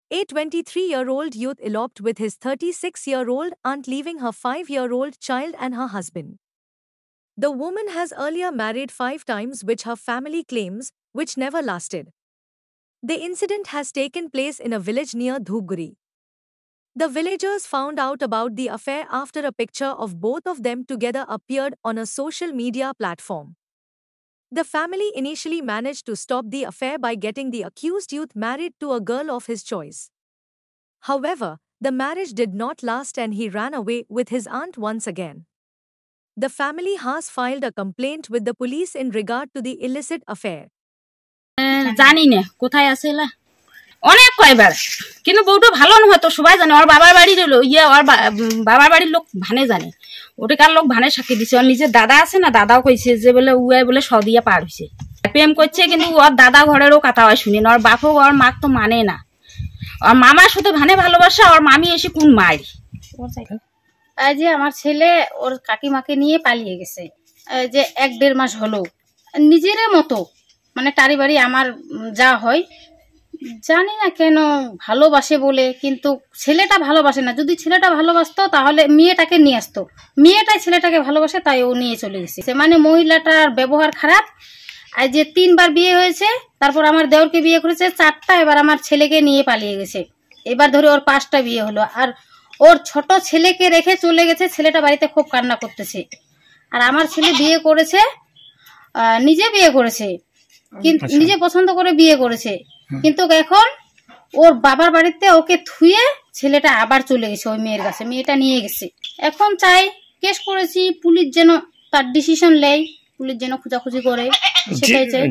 A 23-year-old youth eloped with his 36-year-old aunt, leaving her 5-year-old child and her husband. The woman has earlier married 5 times, which her family claims, which never lasted. The incident has taken place in a village near Dhupguri. The villagers found out about the affair after a picture of both of them together appeared on a social media platform. The family initially managed to stop the affair by getting the accused youth married to a girl of his choice. However, the marriage did not last and he ran away with his aunt once again. The family has filed a complaint with the police in regard to the illicit affair. জানি না কোথায় আছে এলা অনেক কয়বার কিন্তু বউটা ভালো না হয়তো সবাই জানে ওর বাবার বাড়ির ওর বাবার বাড়ির লোক ভানে জানে ওটাকার লোক ভানে সাক্ষী দিছে ওর নিজের দাদা আছে না দাদাও কইছে যে বলে উয়াই বলে সদিয়া পার হইছে প্রেম করছে কিন্তু ওর দাদা ঘরেরও কথা হয় শুনি না ওর বাপও ওর মা তো মানে না ওর মামা শুধু ভানে ভালোবাসা ওর মামি এসে কোন মারি এই যে আমার ছেলে ওর কাকিমাকে নিয়ে পালিয়ে গেছে যে 1-1.5 মাস হলো নিজের মতো মানে টারি বাড়ি আমার যা হয় জানি না কেন ভালোবাসে বলে কিন্তু ছেলেটা ভালোবাসে না যদি ছেলেটা ভালোবাসতো তাহলে মেয়েটাকে নিয়ে আসতো মেয়েটাই ছেলেটাকে ভালোবাসে তাই ও নিয়ে চলে গেছে মানে মহিলাটার ব্যবহার খারাপ আর যে 3 বার বিয়ে হয়েছে তারপর আমার দেওরকে বিয়ে করেছে 4টা এবার আমার ছেলেকে নিয়ে পালিয়ে গেছে এবার ধরে ওর 5টা বিয়ে হলো আর ওর ছোট ছেলেকে রেখে চলে গেছে ছেলেটা বাড়িতে খুব কান্না করতেছে আর আমার ছেলে বিয়ে করেছে নিজে বিয়ে করেছে কিন্তু নিজে পছন্দ করে বিয়ে করেছে কিন্তু এখন ওর বাবার বাড়িতে ওকে থুয়ে ছেলেটা আবার চলে গেছে ওই মেয়ের কাছে মেয়েটা নিয়ে গেছে এখন চাই কেস করেছি পুলিশ যেন তার ডিসিশন নেয় পুলিশ যেন খোঁজাখুঁজি করে সেটাই চাই